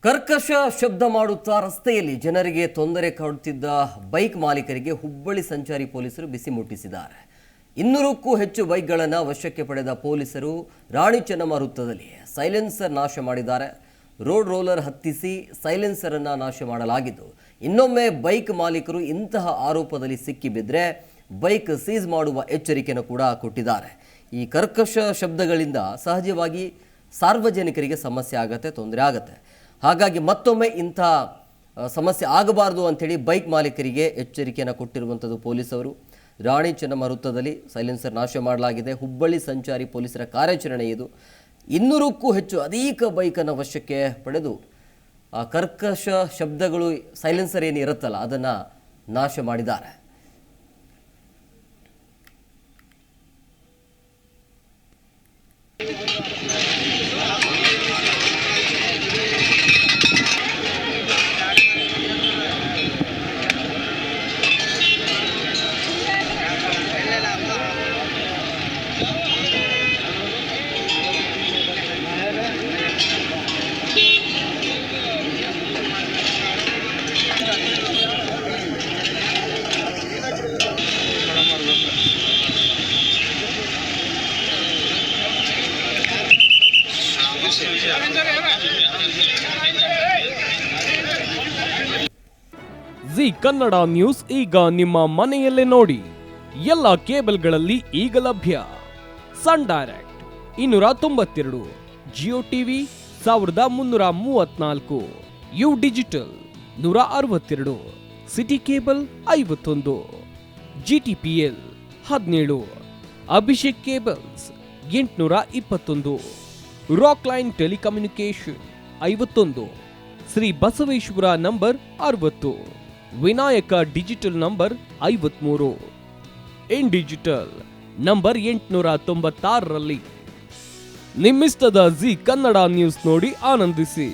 ಕರ್ಕಶ ಶಬ್ದ ಮಾಡುತ್ತಾ ರಸ್ತೆಯಲ್ಲಿ ಜನರಿಗೆ ತೊಂದರೆ ಕೊಡುತ್ತಿದ್ದ ಬೈಕ್ ಮಾಲೀಕರಿಗೆ ಹುಬ್ಬಳ್ಳಿ ಸಂಚಾರಿ ಪೊಲೀಸರು ಬಿಸಿ ಮುಟ್ಟಿಸಿದ್ದಾರೆ. 200ಕ್ಕೂ ಹೆಚ್ಚು ಬೈಕ್ಗಳನ್ನು ವಶಕ್ಕೆ ಪಡೆದ ಪೊಲೀಸರು ರಾಣಿ ಚೆನ್ನಮ್ಮ ವೃತ್ತದಲ್ಲಿ ಸೈಲೆನ್ಸರ್ ನಾಶ ಮಾಡಿದ್ದಾರೆ. ರೋಡ್ ರೋಲರ್ ಹತ್ತಿಸಿ ಸೈಲೆನ್ಸರ್ ಅನ್ನು ನಾಶ ಮಾಡಲಾಗಿದ್ದು, ಇನ್ನೊಮ್ಮೆ ಬೈಕ್ ಮಾಲೀಕರು ಇಂತಹ ಆರೋಪದಲ್ಲಿ ಸಿಕ್ಕಿಬಿದ್ದರೆ ಬೈಕ್ ಸೀಸ್ ಮಾಡುವ ಎಚ್ಚರಿಕೆಯನ್ನು ಕೂಡ ಕೊಟ್ಟಿದ್ದಾರೆ. ಈ ಕರ್ಕಶ ಶಬ್ದಗಳಿಂದ ಸಹಜವಾಗಿ ಸಾರ್ವಜನಿಕರಿಗೆ ಸಮಸ್ಯೆ ಆಗುತ್ತೆ, ತೊಂದರೆ ಆಗುತ್ತೆ. ಹಾಗಾಗಿ ಮತ್ತೊಮ್ಮೆ ಇಂಥ ಸಮಸ್ಯೆ ಆಗಬಾರದು ಅಂಥೇಳಿ ಬೈಕ್ ಮಾಲೀಕರಿಗೆ ಎಚ್ಚರಿಕೆಯನ್ನು ಕೊಟ್ಟಿರುವಂಥದ್ದು ಪೊಲೀಸರು. ರಾಣಿ ಚೆನ್ನಮ್ಮ ವೃತ್ತದಲ್ಲಿ ಸೈಲೆನ್ಸರ್ ನಾಶ ಮಾಡಲಾಗಿದೆ. ಹುಬ್ಬಳ್ಳಿ ಸಂಚಾರಿ ಪೊಲೀಸರ ಕಾರ್ಯಾಚರಣೆ ಇದು. 200ಕ್ಕೂ ಹೆಚ್ಚು ಅಧಿಕ ಬೈಕನ್ನು ವಶಕ್ಕೆ ಪಡೆದು ಕರ್ಕಶ ಶಬ್ದಗಳು ಸೈಲೆನ್ಸರ್ ಏನು ಇರುತ್ತಲ್ಲ ಅದನ್ನು ನಾಶ ಮಾಡಿದ್ದಾರೆ. ಜಿ ಕನ್ನಡ ನ್ಯೂಸ್ ಈಗ ನಿಮ್ಮ ಮನೆಯಲ್ಲೇ ನೋಡಿ. ಎಲ್ಲ ಕೇಬಲ್ಗಳಲ್ಲಿ ಈಗ ಲಭ್ಯ. Sun Direct 292, Jio TV 1334, U digital 162, City cable 51, GTPL 17, Abhishek cables 821, Rock Line telecommunication 51, Shri Basaveshwara number 60, Vinayaka digital number 53, In digital number 896ರಲ್ಲಿ. ನಿಮ್ಮಿಸ್ತದ ಜಿ ಕನ್ನಡ ನ್ಯೂಸ್ ನೋಡಿ ಆನಂದಿಸಿ.